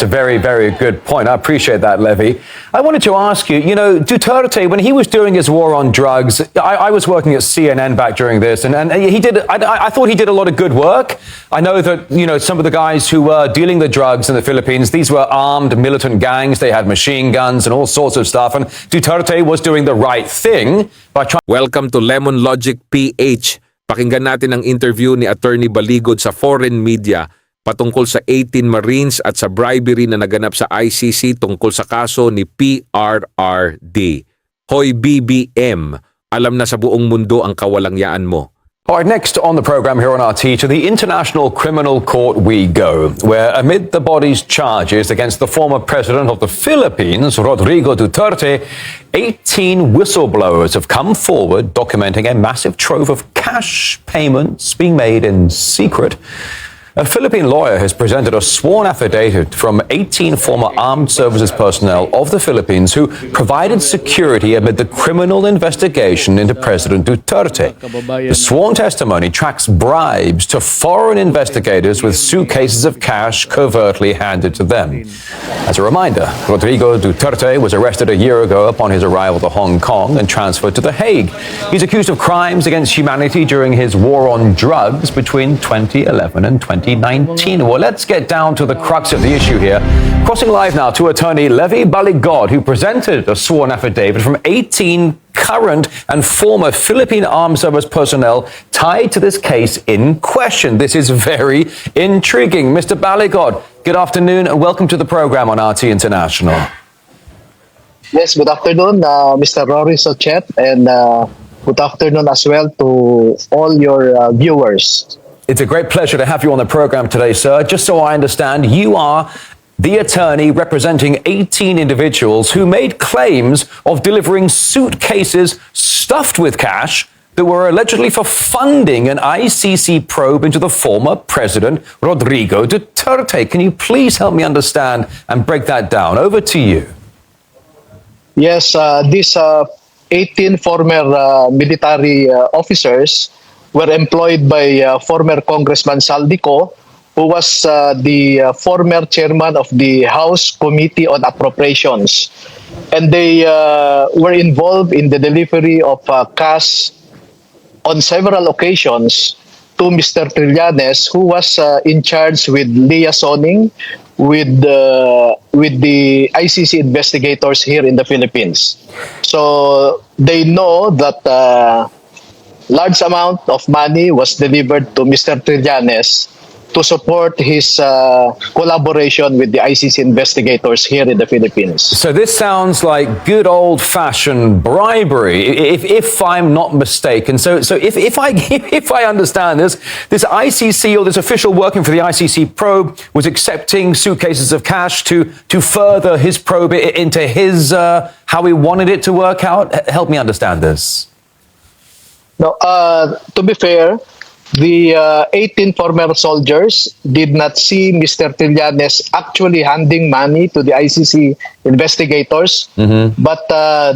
It's a very, very good point. I appreciate that, Levy. I wanted to ask you, Duterte, when he was doing his war on drugs, I was working at CNN back during this, and he did, I thought he did a lot of good work. I know that, some of the guys who were dealing the drugs in the Philippines, these were armed militant gangs. They had machine guns and all sorts of stuff. And Duterte was doing the right thing by trying... Welcome to Lemon Logic PH. Pakinggan natin ang interview ni Atty. Baligod sa foreign media patungkol sa 18 Marines at sa bribery na naganap sa ICC tungkol sa kaso ni PRRD. Hoy BBM, alam na sa buong mundo ang kawalangyaan mo. All right, next on the program here on RT, to the International Criminal Court we go, where amid the body's charges against the former president of the Philippines, Rodrigo Duterte, 18 whistleblowers have come forward documenting a massive trove of cash payments being made in secret. A Philippine lawyer has presented a sworn affidavit from 18 former armed services personnel of the Philippines who provided security amid the criminal investigation into President Duterte. The sworn testimony tracks bribes to foreign investigators with suitcases of cash covertly handed to them. As a reminder, Rodrigo Duterte was arrested a year ago upon his arrival to Hong Kong and transferred to The Hague. He's accused of crimes against humanity during his war on drugs between 2011 and 2019. Well, let's get down to the crux of the issue here. Crossing live now to Attorney Levy Baligod, who presented a sworn affidavit from 18 current and former Philippine Armed Service personnel tied to this case in question. This is very intriguing. Mr. Baligod, good afternoon and welcome to the program on RT International. Yes, good afternoon, Mr. Rory Sochet, and good afternoon as well to all your viewers. It's a great pleasure to have you on the program today, sir. Just so I understand, you are the attorney representing 18 individuals who made claims of delivering suitcases stuffed with cash that were allegedly for funding an ICC probe into the former president, Rodrigo Duterte. Can you please help me understand and break that down? Over to you. Yes, these 18 former military officers were employed by former Congressman Saldico, who was the former chairman of the House Committee on Appropriations. And they were involved in the delivery of cash on several occasions to Mr. Trillanes, who was in charge with liaisoning with the ICC investigators here in the Philippines. So they know that large amount of money was delivered to Mr. Trillanes to support his collaboration with the ICC investigators here in the Philippines. So this sounds like good old-fashioned bribery, if I'm not mistaken. So if I understand this ICC or this official working for the ICC probe was accepting suitcases of cash to further his probe into his how he wanted it to work out. Help me understand this. No, to be fair, the 18 former soldiers did not see Mr. Trillanes actually handing money to the ICC investigators, but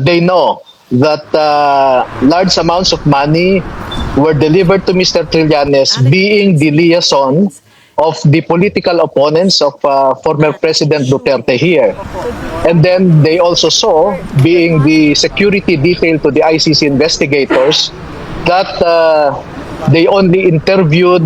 they know that large amounts of money were delivered to Mr. Trillanes, being the liaison of the political opponents of former President Duterte here. And then they also saw, being the security detail to the ICC investigators, that they only interviewed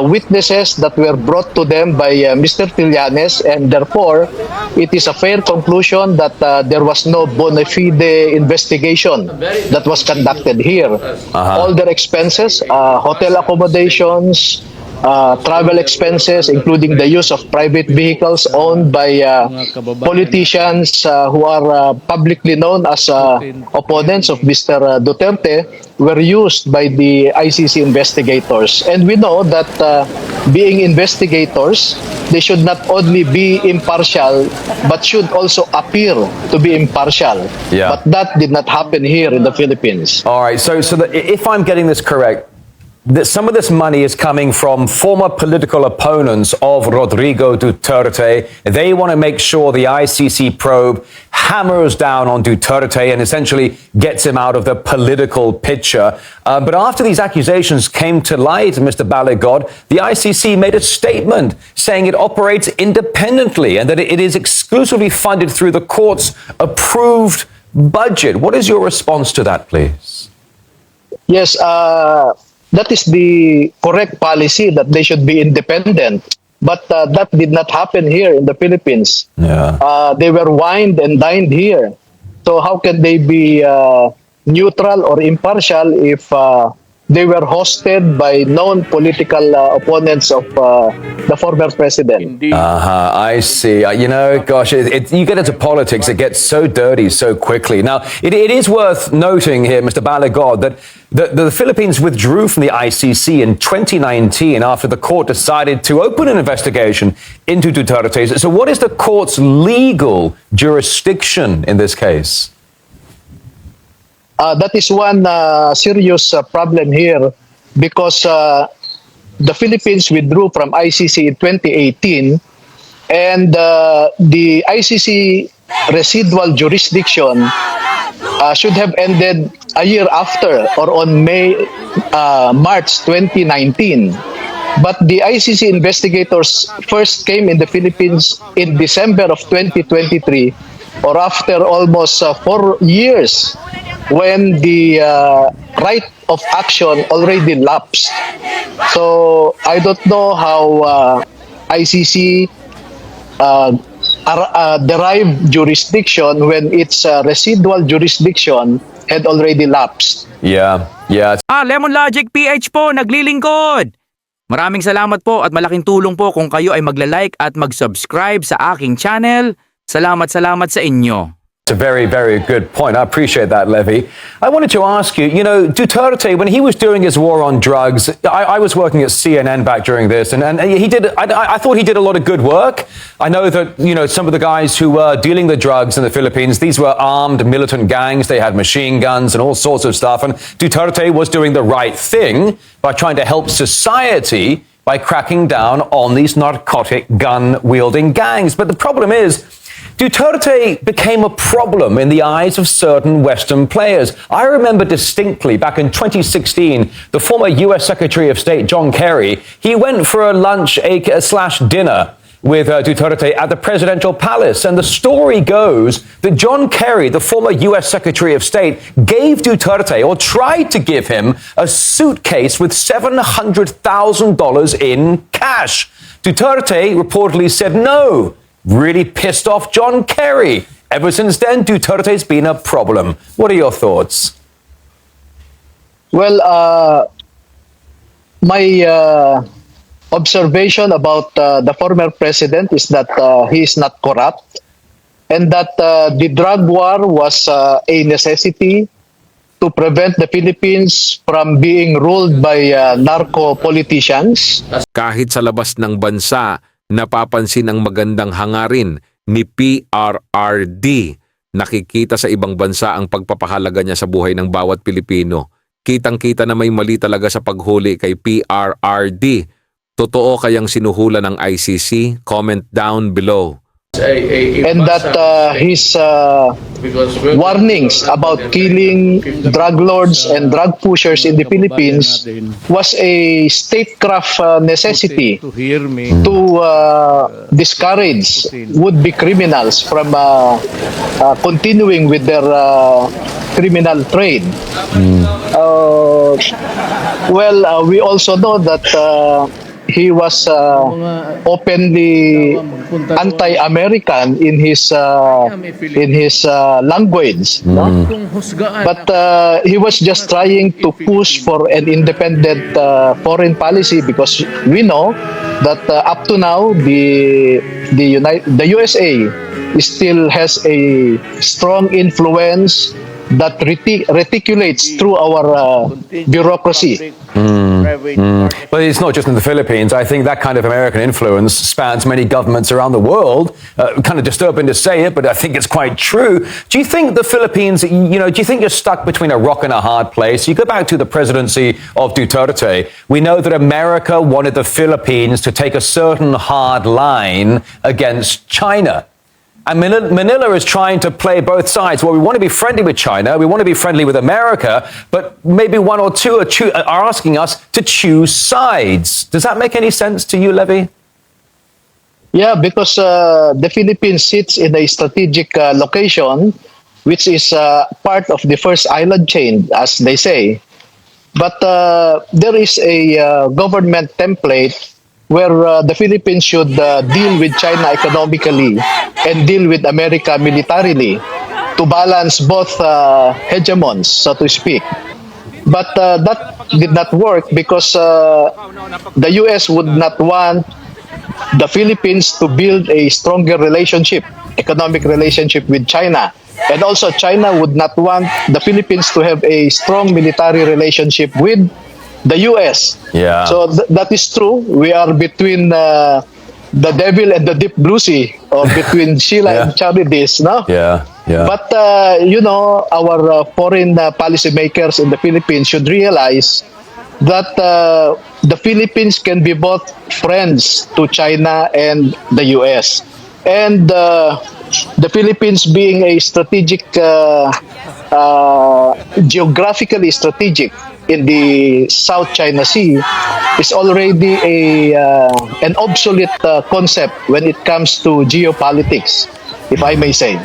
witnesses that were brought to them by Mr. Trillanes, and therefore it is a fair conclusion that there was no bona fide investigation that was conducted here. All their expenses, hotel accommodations, travel expenses, including the use of private vehicles owned by politicians who are publicly known as opponents of Mr. Duterte, were used by the ICC investigators. And we know that being investigators, they should not only be impartial, but should also appear to be impartial. Yeah. But that did not happen here in the Philippines. All right, so if I'm getting this correct, that some of this money is coming from former political opponents of Rodrigo Duterte. They want to make sure the ICC probe hammers down on Duterte and essentially gets him out of the political picture. But after these accusations came to light, Mr. Baligod, the ICC made a statement saying it operates independently and that it is exclusively funded through the court's approved budget. What is your response to that, please? Yes, that is the correct policy, that they should be independent. But that did not happen here in the Philippines. Yeah. They were wined and dined here. So how can they be neutral or impartial if they were hosted by known political opponents of the former president? I see. You know, gosh, you get into politics, it gets so dirty so quickly. Now, it is worth noting here, Mr. Baligod, that the Philippines withdrew from the ICC in 2019 after the court decided to open an investigation into Duterte. So what is the court's legal jurisdiction in this case? That is one serious problem here, because the Philippines withdrew from ICC in 2018, and the ICC residual jurisdiction should have ended a year after, or on March 2019. But the ICC investigators first came in the Philippines in December of 2023, or after almost 4 years, when the right of action already lapsed. So I don't know how ICC derived jurisdiction when its residual jurisdiction had already lapsed. Yeah. Lemon Logic PH po, naglilingkod. Maraming salamat po at malaking tulong po kung kayo ay magla-like at mag-subscribe sa aking channel. Salamat sa inyo. It's a very, very good point. I appreciate that, Levy. I wanted to ask you, Duterte, when he was doing his war on drugs, I was working at CNN back during this, and he did, I thought he did a lot of good work. I know that, some of the guys who were dealing the drugs in the Philippines, these were armed militant gangs. They had machine guns and all sorts of stuff. And Duterte was doing the right thing by trying to help society by cracking down on these narcotic gun-wielding gangs. But the problem is, Duterte became a problem in the eyes of certain Western players. I remember distinctly back in 2016, the former U.S. Secretary of State, John Kerry, he went for a lunch/dinner with Duterte at the presidential palace. And the story goes that John Kerry, the former U.S. Secretary of State, gave Duterte, or tried to give him, a suitcase with $700,000 in cash. Duterte reportedly said no. Really pissed off John Kerry. Ever since then, Duterte's been a problem. What are your thoughts? Well, my observation about the former president is that he is not corrupt, and that the drug war was a necessity to prevent the Philippines from being ruled by narco politicians. Kahit sa labas ng bansa, napapansin ang magandang hangarin ni PRRD. Nakikita sa ibang bansa ang pagpapahalaga niya sa buhay ng bawat Pilipino. Kitang-kita na may mali talaga sa paghuli kay PRRD. Totoo kayang sinuhula ng ICC? Comment down below. And that his warnings about killing drug lords and drug pushers in the Philippines was a statecraft necessity to discourage would-be criminals from continuing with their criminal trade. We also know that he was openly anti-American in his language, no? But he was just trying to push for an independent foreign policy, because we know that up to now the USA still has a strong influence that reticulates through our bureaucracy. But it's not just in the Philippines. I think that kind of American influence spans many governments around the world. Kind of disturbing to say it, but I think it's quite true. Do you think the Philippines, do you think you're stuck between a rock and a hard place? You go back to the presidency of Duterte. We know that America wanted the Philippines to take a certain hard line against China. And Manila is trying to play both sides. Well, we want to be friendly with China, we want to be friendly with America, but maybe one or two are asking us to choose sides. Does that make any sense to you, Levy? Yeah, because the Philippines sits in a strategic location, which is part of the first island chain, as they say. But there is a government template where the Philippines should deal with China economically and deal with America militarily to balance both hegemons, so to speak. But that did not work because the U.S. would not want the Philippines to build a stronger relationship, economic relationship with China. And also China would not want the Philippines to have a strong military relationship with the U.S. Yeah. So that is true. We are between the devil and the deep blue sea, or between Sheila Yeah. and Charities, no? Yeah, yeah. But, our foreign policymakers in the Philippines should realize that the Philippines can be both friends to China and the U.S. And the Philippines being a strategic, geographically strategic in the South China Sea is already an obsolete concept when it comes to geopolitics, if I may say.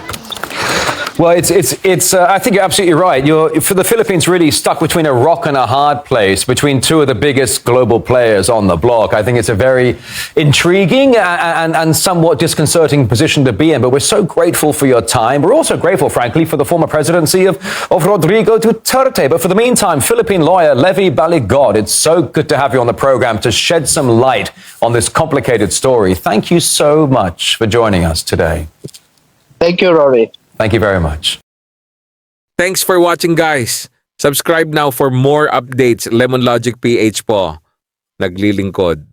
Well, it's. I think you're absolutely right. For the Philippines, really stuck between a rock and a hard place, between two of the biggest global players on the block. I think it's a very intriguing and somewhat disconcerting position to be in. But we're so grateful for your time. We're also grateful, frankly, for the former presidency of Rodrigo Duterte. But for the meantime, Philippine lawyer Levy Baligod, it's so good to have you on the program to shed some light on this complicated story. Thank you so much for joining us today. Thank you, Rory. Thank you very much. Thanks for watching, guys. Subscribe now for more updates. Lemon Logic PH po. Naglilingkod.